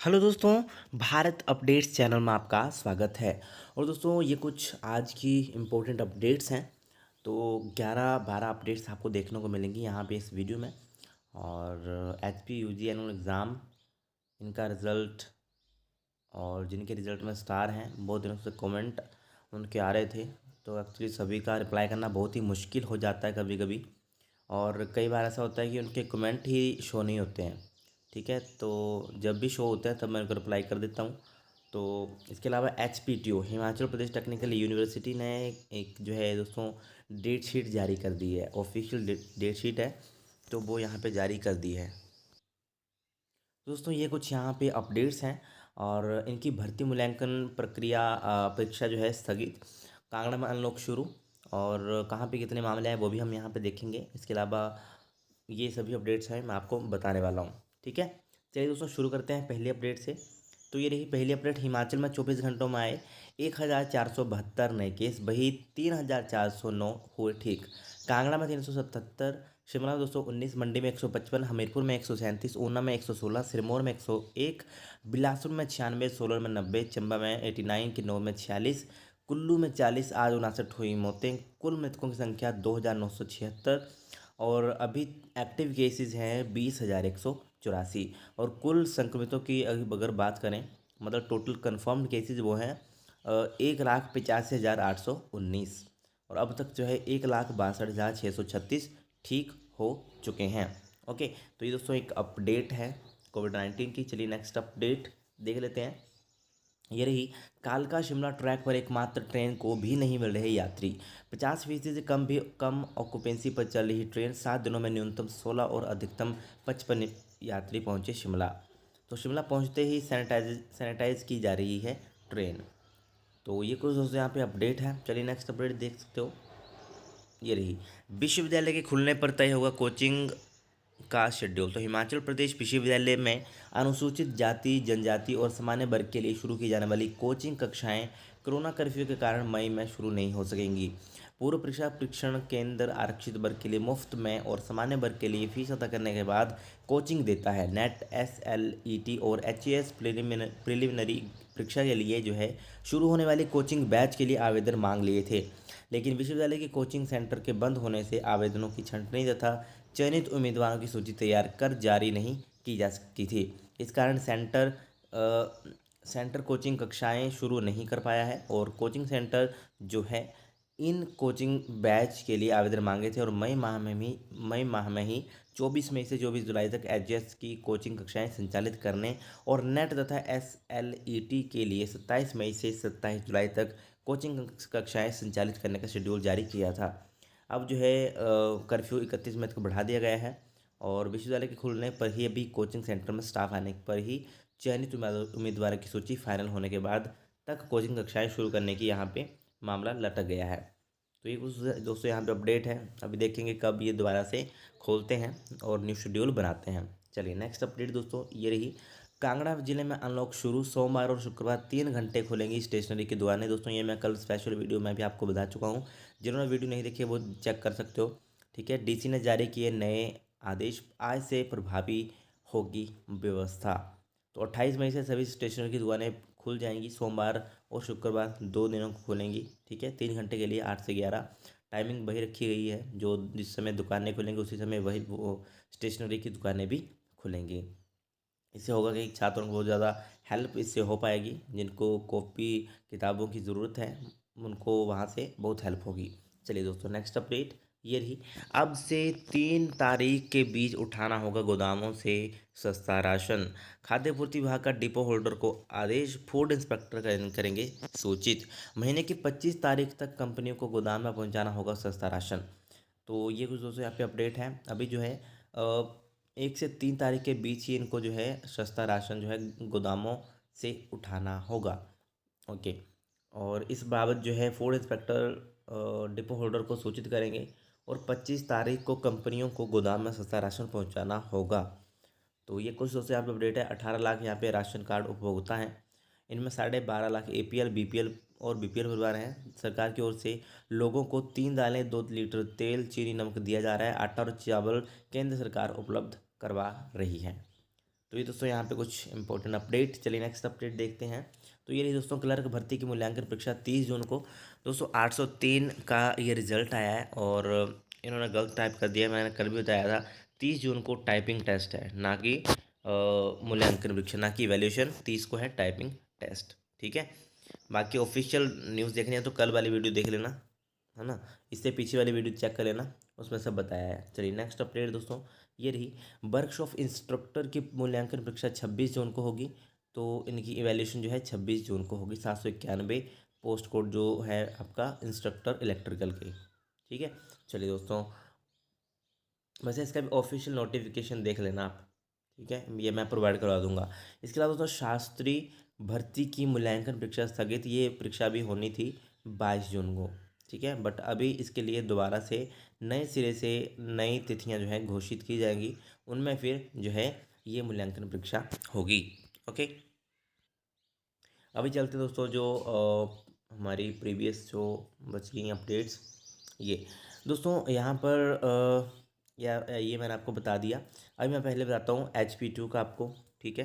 Hello दोस्तों, Bharat updates channel में आपका स्वागत है। और दोस्तों ये कुछ आज की इम्पोर्टेंट अपडेट्स हैं। तो 11-12 अपडेट्स आपको देखने को मिलेंगी यहाँ पे इस वीडियो में। और एच पी यू जी एनुअल एग्ज़ाम, इनका रिज़ल्ट, और जिनके रिज़ल्ट में स्टार हैं बहुत दिनों से कमेंट उनके आ रहे थे। तो एक्चुअली सभी का रिप्लाई करना बहुत ही मुश्किल हो जाता है कभी कभी। और कई बार ऐसा होता है कि उनके कमेंट ही शो नहीं होते हैं। ठीक है, तो जब भी शो होता है तब मैं उनको रिप्लाई कर देता हूँ। तो इसके अलावा H P T O Himachal Pradesh technical university ने एक जो है दोस्तों डेट शीट जारी कर दी है। ऑफिशियल डेट शीट है, तो वो यहाँ पे जारी कर दी है। दोस्तों ये कुछ यहाँ पे अपडेट्स हैं। और इनकी भर्ती मूल्यांकन प्रक्रिया परीक्षा जो है स्थगित, कांगड़ा में अनलॉक शुरू, और कहाँ पे कितने मामले हैं वो भी हम यहाँ पे देखेंगे। इसके अलावा ये सभी अपडेट्स हैं मैं आपको बताने वाला हूँ। ठीक है, चलिए दोस्तों शुरू करते हैं पहली अपडेट से। तो ये रही पहली अपडेट। हिमाचल में 24 घंटों में आए 1472 नए केस, वही 3409 हुए ठीक। कांगड़ा में 377, शिमला में 219, मंडी में 155, हमीरपुर में 137, ऊना में 116, सिरमौर में 101, बिलासपुर में 96, सोलन में 90, चंबा में 89, किन्नौर में 46, कुल्लू में 40, आज 59 हुई मौतें। कुल मृतकों की संख्या 2976। और अभी एक्टिव केसेस हैं 20,184। और कुल संक्रमितों की अगर बात करें, मतलब टोटल कन्फर्म्ड केसेस वो हैं 1,85,819। और अब तक जो है 1,62,636 ठीक हो चुके हैं। ओके, तो ये दोस्तों एक अपडेट है कोविड-19 की। चलिए नेक्स्ट अपडेट देख लेते हैं। ये रही कालका शिमला ट्रैक पर एकमात्र ट्रेन को भी नहीं मिल रहे यात्री। 50% से कम ऑक्यूपेंसी पर चल रही ट्रेन 7 दिनों में न्यूनतम 16 और अधिकतम 55 यात्री पहुंचे शिमला। तो शिमला पहुंचते ही सैनिटाइज की जा रही है ट्रेन। तो ये कुछ दोस्तों यहाँ पे अपडेट है। चलिए नेक्स्ट अपडेट देख सकते हो। ये रही विश्वविद्यालय के खुलने पर तय होगा कोचिंग का शेड्यूल। तो हिमाचल प्रदेश विश्वविद्यालय में अनुसूचित जाति, जनजाति और सामान्य वर्ग के लिए शुरू की जाने वाली कोचिंग कक्षाएं कोरोना कर्फ्यू के कारण मई में शुरू नहीं हो सकेंगी। पूर्व परीक्षा परीक्षण केंद्र आरक्षित वर्ग के लिए मुफ्त में और सामान्य वर्ग के लिए फीस अदा करने के बाद कोचिंग देता है। नेट, SLET और HAS प्रिलिमिनरी परीक्षा के लिए जो है शुरू होने वाली कोचिंग बैच के लिए आवेदन मांग लिए थे। लेकिन विश्वविद्यालय के कोचिंग सेंटर के बंद होने से आवेदनों की छंटनी तथा चयनित उम्मीदवारों की सूची तैयार कर जारी नहीं की जा सकती थी। इस कारण सेंटर कोचिंग कक्षाएं शुरू नहीं कर पाया है। और कोचिंग सेंटर जो है इन कोचिंग बैच के लिए आवेदन मांगे थे। और मई माह में ही 24 मई से 24 जुलाई तक HGS की कोचिंग कक्षाएं संचालित करने और नेट तथा SLET के लिए 27 मई से 27 जुलाई तक कोचिंग कक्षाएं संचालित करने का शेड्यूल जारी किया था। अब जो है कर्फ्यू 31 मई तक बढ़ा दिया गया है। और विश्वविद्यालय के खुलने पर ही अभी कोचिंग सेंटर में स्टाफ आने पर ही चयनित उम्मीदवारों की सूची फाइनल होने के बाद तक कोचिंग कक्षाएं शुरू करने की यहाँ पे मामला लटक गया है। तो ये कुछ दोस्तों यहाँ पे अपडेट है। अभी देखेंगे कब ये दोबारा से खोलते हैं और न्यू शेड्यूल बनाते हैं। चलिए नेक्स्ट अपडेट दोस्तों ये रही। कांगड़ा जिले में अनलॉक शुरू, सोमवार और शुक्रवार 3 घंटे खुलेंगी स्टेशनरी की दुकानें। दोस्तों ये मैं कल स्पेशल वीडियो में भी आपको बता चुका हूँ। जिन्होंने वीडियो नहीं देखी है वो चेक कर सकते हो। ठीक है, DC ने जारी किए नए आदेश, आज से प्रभावी होगी व्यवस्था। तो 28 मई से सभी स्टेशनरी की दुकानें खुल जाएंगी। सोमवार और शुक्रवार 2 दिनों को खुलेंगी। ठीक है, 3 घंटे के लिए 8 से 11 टाइमिंग वही रखी गई है। जो जिस समय दुकानें खुलेंगी उसी समय वही वो स्टेशनरी की दुकानें भी खुलेंगी। इससे होगा कि छात्रों को बहुत ज़्यादा हेल्प इससे हो पाएगी। जिनको कॉपी किताबों की ज़रूरत है उनको वहाँ से बहुत हेल्प होगी। चलिए दोस्तों नेक्स्ट अपडेट ये रही। अब से 3 तारीख के बीच उठाना होगा गोदामों से सस्ता राशन। खाद्य पूर्ति विभाग का डिपो होल्डर को आदेश, फूड इंस्पेक्टर करेंगे सूचित। महीने की 25 तारीख तक कंपनियों को गोदाम में पहुंचाना होगा सस्ता राशन। तो ये कुछ दोस्तों यहाँ पे अपडेट है। अभी जो है 1 से 3 तारीख के बीच ही इनको जो है सस्ता राशन जो है गोदामों से उठाना होगा। ओके, और इस बाबत जो है फूड इंस्पेक्टर डिपो होल्डर को सूचित करेंगे। और 25 तारीख को कंपनियों को गोदाम में सस्ता राशन पहुंचाना होगा। तो ये कुछ दोस्तों यहाँ पे अपडेट है। 18 लाख यहाँ पे राशन कार्ड उपभोक्ता हैं। इनमें 12.5 लाख APL, BPL और BPL परिवार हैं। सरकार की ओर से लोगों को 3 दालें, 2 लीटर तेल, चीनी, नमक दिया जा रहा है। आटा और चावल केंद्र सरकार उपलब्ध करवा रही है। तो ये दोस्तों यहाँ पे कुछ इंपॉर्टेंट अपडेट। चलिए नेक्स्ट अपडेट देखते हैं। तो ये रही दोस्तों क्लर्क भर्ती की मूल्यांकन परीक्षा 30 जून को दोस्तों 803 का ये रिजल्ट आया है, और इन्होंने गलत टाइप कर दिया। मैंने कल भी बताया था 30 जून को टाइपिंग टेस्ट है, ना कि मूल्यांकन परीक्षा, ना कि वैल्यूएशन। 30 को है टाइपिंग टेस्ट, ठीक है। बाकी ऑफिशियल न्यूज़ देखनी है तो कल वाली वीडियो देख लेना, है ना। इससे पीछे वाली वीडियो चेक कर लेना, उसमें सब बताया है। चलिए नेक्स्ट अपडेट दोस्तों ये रही। वर्कशॉप इंस्ट्रक्टर की मूल्यांकन परीक्षा 26 जून को होगी। तो इनकी इवैल्यूएशन जो है 26 जून को होगी। 791 पोस्ट कोड जो है आपका इंस्ट्रक्टर इलेक्ट्रिकल के, ठीक है। चलिए दोस्तों, वैसे इसका भी ऑफिशियल नोटिफिकेशन देख लेना आप, ठीक है, ये मैं प्रोवाइड करवा दूंगा। इसके अलावा दोस्तों शास्त्री भर्ती की मूल्यांकन परीक्षा स्थगित, ये परीक्षा भी होनी थी 22 जून को, ठीक है। बट अभी इसके लिए दोबारा से नए सिरे से नई तिथियां जो है घोषित की जाएंगी, उनमें फिर जो है ये मूल्यांकन परीक्षा होगी। ओके, अभी चलते दोस्तों जो हमारी प्रीवियस जो बच गई अपडेट्स, ये दोस्तों यहाँ पर ये मैंने आपको बता दिया। अभी मैं पहले बताता हूँ HP2 का आपको, ठीक है।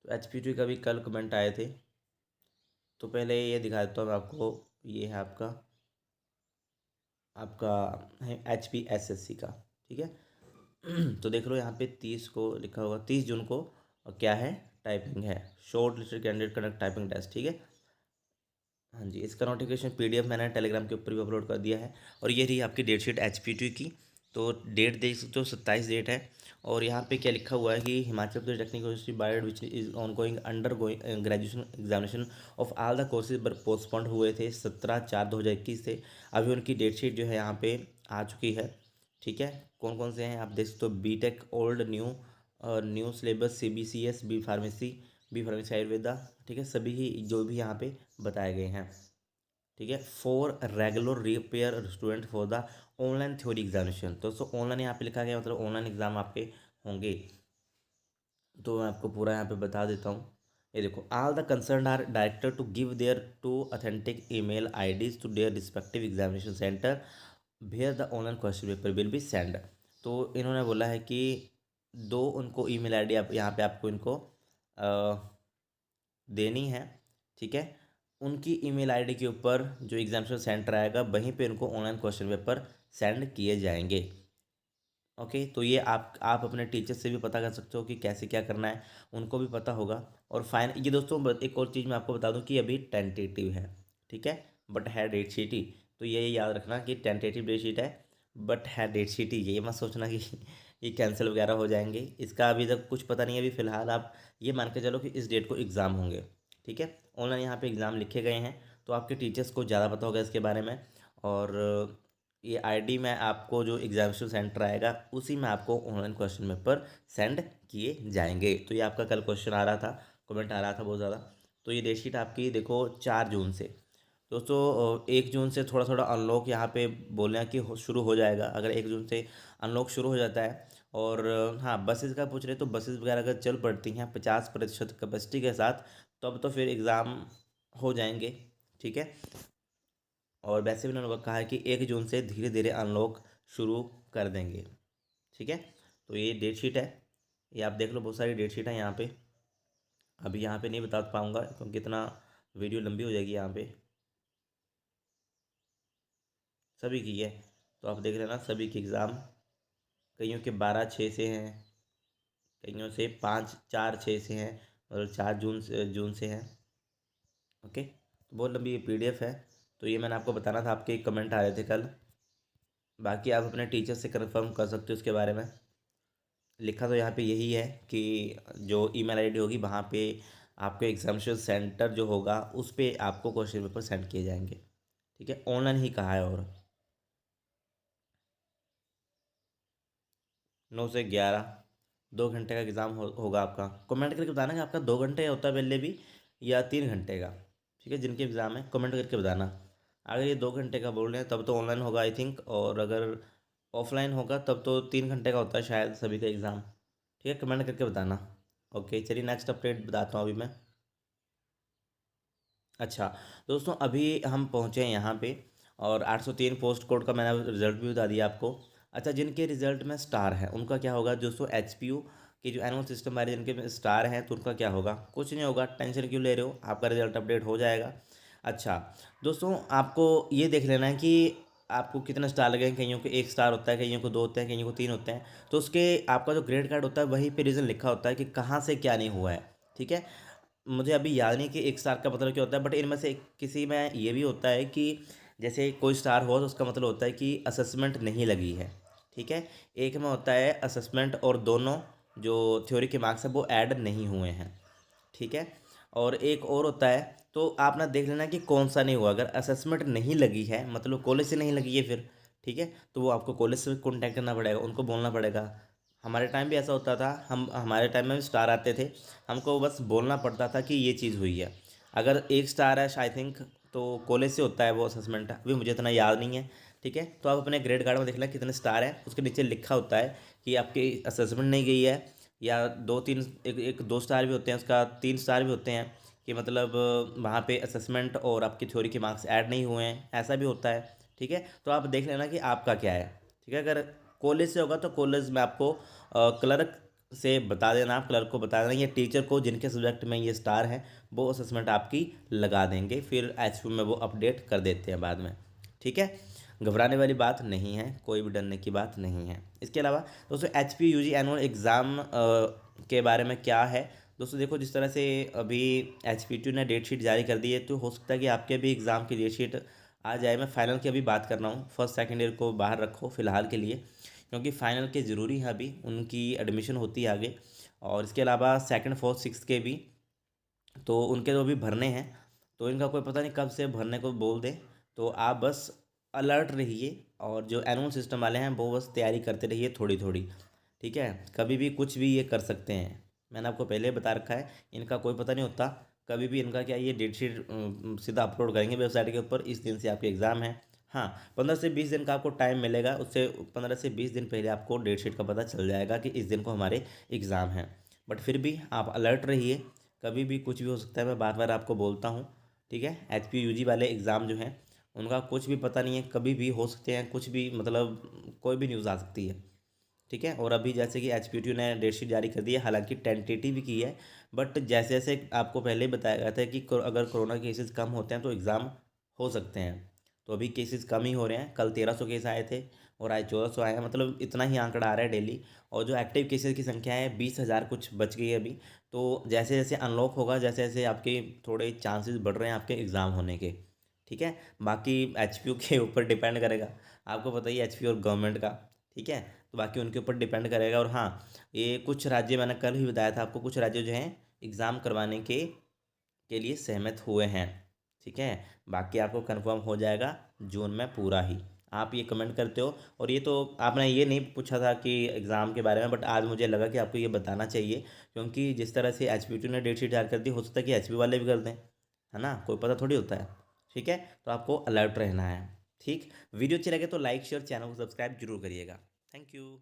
तो HP2 का भी कल कमेंट आए थे, तो पहले ये दिखा देता हूँ मैं आपको। ये है आपका आपका है HPSSC का, ठीक है। तो देख लो यहाँ पे 30 को लिखा होगा, 30 जून को। और क्या है, टाइपिंग है, short listed candidate conduct typing test, ठीक है। हाँ जी, इसका नोटिफिकेशन PDF मैंने टेलीग्राम के ऊपर भी अपलोड कर दिया है। और ये रही आपकी डेट शीट HP2 की। तो डेट देख सकते हो, 27 डेट है। और यहाँ पे क्या लिखा हुआ है कि हिमाचल प्रदेश टेक्निकल यूनिवर्सिटी बायड which is on going under going graduation examination of all the courses पर पोस्टपोन्ड हुए थे 17/4/2021 से। अभी उनकी डेट शीट जो है यहाँ पे आ चुकी है, ठीक है। कौन कौन से हैं आप देख सकते हो, B.Tech old new, new syllabus, CBCS, B pharmacy Ayurveda, ठीक है। सभी ही जो भी यहाँ पे बताए गए हैं, ठीक है। For regular repair student for the online theory examination. तो ऑनलाइन यहाँ पे लिखा गया, मतलब ऑनलाइन एग्जाम आपके होंगे। तो मैं आपको पूरा यहाँ पे बता देता हूँ। ये देखो, all the concern are director to give their two authentic email IDs to their respective examination centre where the online question paper will be send. तो इन्होंने बोला है कि दो उनको ईमेल आईडी आप यहाँ पे आपको इनको देनी है, ठीक है। उनकी ईमेल आईडी के ऊपर जो एग्जामिनेशन सेंटर आएगा वहीं पे उनको ऑनलाइन क्वेश्चन पेपर सेंड किए जाएंगे। ओके, तो ये आप अपने टीचर से भी पता कर सकते हो कि कैसे क्या करना है, उनको भी पता होगा। और फाइन ये दोस्तों एक और चीज़ मैं आपको बता दूं कि अभी टेंटेटिव है, ठीक है, बट है डेट शीट ही। तो ये याद रखना कि टेंटेटिव डेट शीट है, बट है डेट शीट ही। ये मत सोचना कि ये कैंसिल वगैरह हो जाएंगे, इसका अभी तक कुछ पता नहीं है। अभी फ़िलहाल आप ये मान के चलो कि इस डेट को एग्ज़ाम होंगे, ठीक है। ऑनलाइन यहाँ पे एग्ज़ाम लिखे गए हैं, तो आपके टीचर्स को ज़्यादा पता होगा इसके बारे में। और ये आईडी में आपको जो एग्जामिनेशन सेंटर आएगा उसी में आपको ऑनलाइन क्वेश्चन पेपर सेंड किए जाएंगे। तो ये आपका कल क्वेश्चन आ रहा था, कमेंट आ रहा था बहुत ज़्यादा। तो ये डेट शीट आपकी देखो 4 जून से। दोस्तों 1 जून से थोड़ा थोड़ा अनलॉक यहाँ पे बोल रहे हैं कि शुरू हो जाएगा। अगर 1 जून से अनलॉक शुरू हो जाता है, और हाँ बसेस का पूछ रहे तो बसेस वगैरह अगर चल पड़ती हैं 50% कैपेसिटी के साथ, तब तो फिर एग्ज़ाम हो जाएंगे, ठीक है। और वैसे भी उन्होंने कहा है कि 1 जून से धीरे धीरे अनलॉक शुरू कर देंगे, ठीक है। तो ये डेट शीट है, ये आप देख लो, बहुत सारी डेट शीट है यहाँ पे। अभी यहाँ पे नहीं बता पाऊँगा क्योंकि इतना वीडियो लंबी हो जाएगी यहाँ पे। सभी की है, तो आप देख लेना सभी की एग्ज़ाम। कईयों के 12/6 से हैं, कईयों से 5/4/6 से हैं, मतलब 4 जून से हैं। ओके, तो बहुत लंबी ये PDF है। तो ये मैंने आपको बताना था, आपके कमेंट आ रहे थे कल। बाकी आप अपने टीचर से कंफर्म कर सकते हो उसके बारे में। लिखा तो यहाँ पे यही है कि जो ईमेल आईडी होगी वहाँ पे आपके एग्जामिनेशन सेंटर जो होगा उस पे आपको क्वेश्चन पेपर सेंड किए जाएंगे, ठीक है। ऑनलाइन ही कहा है। और 9 से 11, 2 घंटे का एग्ज़ाम होगा आपका। कमेंट करके बताना कि आपका 2 घंटे होता है पहले भी, या 3 घंटे का, ठीक है। जिनके एग्ज़ाम है कमेंट करके बताना। अगर ये 2 घंटे का बोल रहे हैं तब तो ऑनलाइन होगा आई थिंक, और अगर ऑफलाइन होगा तब तो 3 घंटे का होता है शायद सभी का एग्ज़ाम, ठीक है। कमेंट करके बताना। ओके, चलिए नेक्स्ट अपडेट बताता हूँ अभी मैं। अच्छा दोस्तों, अभी हम पहुँचे हैं यहाँ पे, और 803 पोस्ट कोड का मैंने रिजल्ट भी बता दिया आपको। अच्छा, जिनके रिजल्ट में स्टार है उनका क्या होगा दोस्तों, HPU कि जो एनुअल सिस्टम वाले जिनके स्टार हैं तो उनका क्या होगा। कुछ नहीं होगा, टेंशन क्यों ले रहे हो, आपका रिजल्ट अपडेट हो जाएगा। अच्छा दोस्तों, आपको ये देख लेना है कि आपको कितने स्टार लगे हैं। कईयों को 1 स्टार होता है, कईयों को 2 होते हैं, कईयों को 3 होते हैं। तो उसके आपका जो ग्रेड कार्ड होता है वहीं पे रीज़न लिखा होता है कि कहाँ से क्या नहीं हुआ है। ठीक है, मुझे अभी याद नहीं कि 1 स्टार का मतलब क्या होता है, बट इनमें से किसी में ये भी होता है कि जैसे कोई स्टार हुआ तो उसका मतलब होता है कि असेसमेंट नहीं लगी है। ठीक है, एक में होता है असेसमेंट और दोनों जो थ्योरी के मार्क्स हैं वो ऐड नहीं हुए हैं। ठीक है, और एक और होता है, तो आप ना देख लेना कि कौन सा नहीं हुआ। अगर असेसमेंट नहीं लगी है मतलब कॉलेज से नहीं लगी है फिर, ठीक है, तो वो आपको कॉलेज से कॉन्टैक्ट करना पड़ेगा, उनको बोलना पड़ेगा। हमारे टाइम भी ऐसा होता था, हम हमारे टाइम में भी स्टार आते थे, हमको बस बोलना पड़ता था कि ये चीज़ हुई है। अगर 1 स्टार है आई थिंक, तो कॉलेज से होता है वो असेसमेंट, अभी मुझे इतना याद नहीं है। ठीक है, तो आप अपने ग्रेड कार्ड में देख लें कितने स्टार है, उसके नीचे लिखा होता है कि आपकी असेसमेंट नहीं गई है, या 2-3 एक 2 स्टार भी होते हैं, उसका 3 स्टार भी होते हैं कि मतलब वहाँ पे असेसमेंट और आपकी थ्योरी के मार्क्स ऐड नहीं हुए हैं, ऐसा भी होता है। ठीक है, तो आप देख लेना कि आपका क्या है। ठीक है, अगर कॉलेज से होगा तो कॉलेज में आपको क्लर्क से बता देना, आप क्लर्क को बता देना या टीचर को जिनके सब्जेक्ट में ये स्टार है वो असेसमेंट आपकी लगा देंगे, फिर एचपी में वो अपडेट कर देते हैं बाद में। ठीक है, घबराने वाली बात नहीं है, कोई भी डरने की बात नहीं है। इसके अलावा दोस्तों H P UG annual exam के बारे में क्या है दोस्तों, देखो जिस तरह से अभी एच पी ने डेट शीट जारी कर दी है, तो हो सकता है कि आपके भी एग्ज़ाम की डेट शीट आ जाए। मैं फाइनल की अभी बात कर रहा हूँ, फर्स्ट सेकेंड ईयर को बाहर रखो फ़िलहाल के लिए, क्योंकि फ़ाइनल के ज़रूरी है, अभी उनकी एडमिशन होती है आगे। और इसके अलावा सेकंड फोर्थ सिक्स के भी, तो उनके तो अभी भरने हैं, तो इनका कोई पता नहीं कब से भरने को बोल दे। तो आप बस अलर्ट रहिए, और जो एनुअल सिस्टम वाले हैं वो बस तैयारी करते रहिए थोड़ी थोड़ी। ठीक है, कभी भी कुछ भी ये कर सकते हैं, मैंने आपको पहले बता रखा है, इनका कोई पता नहीं होता। कभी भी इनका क्या, ये डेट शीट सीधा अपलोड करेंगे वेबसाइट के ऊपर, इस दिन से आपके एग्ज़ाम है। हाँ, 15 से 20 दिन का आपको टाइम मिलेगा, उससे 15 से 20 दिन पहले आपको डेट शीट का पता चल जाएगा कि इस दिन को हमारे एग्ज़ाम हैं। बट फिर भी आप अलर्ट रहिए, कभी भी कुछ भी हो सकता है, मैं बार बार आपको बोलता हूँ। ठीक है, एच पी यूजी वाले एग्ज़ाम जो हैं उनका कुछ भी पता नहीं है, कभी भी हो सकते हैं, कुछ भी मतलब कोई भी न्यूज़ आ सकती है। ठीक है, और अभी जैसे कि एच पी टी ने डेट शीट जारी कर दी है, हालांकि टेंटेटिव की है, बट जैसे जैसे आपको पहले ही बताया गया था कि अगर कोरोना केसेस कम होते हैं तो एग्ज़ाम हो सकते हैं। तो अभी केसेस कम ही हो रहे हैं, कल 1300 केस आए थे और आज 1400 आए हैं, मतलब इतना ही आंकड़ा आ रहा है डेली। और जो एक्टिव केसेस की संख्या है 20,000 कुछ बच गई है अभी। तो जैसे जैसे अनलॉक होगा, जैसे जैसे आपके थोड़े चांसेस बढ़ रहे हैं आपके एग्ज़ाम होने के। ठीक है, बाकी एच पी यू के ऊपर डिपेंड करेगा, आपको पता ही एच पी और गवर्नमेंट का। ठीक है, तो बाकी उनके ऊपर डिपेंड करेगा। और हाँ, ये कुछ राज्य मैंने कल ही बताया था आपको, कुछ राज्य जो हैं एग्ज़ाम करवाने के लिए सहमत हुए हैं। ठीक है, बाकी आपको कंफर्म हो जाएगा जून में पूरा ही। आप ये कमेंट करते हो, और ये तो आपने ये नहीं पूछा था कि एग्ज़ाम के बारे में, बट आज मुझे लगा कि आपको ये बताना चाहिए, क्योंकि जिस तरह से एच पी टी ने डेट शीट जारी कर दी, हो सकता है कि एच पी वाले भी कर दें, है ना, कोई पता थोड़ी होता है। ठीक है, तो आपको अलर्ट रहना है। ठीक, वीडियो अच्छी लगे तो लाइक शेयर, चैनल को सब्सक्राइब जरूर करिएगा। Thank you.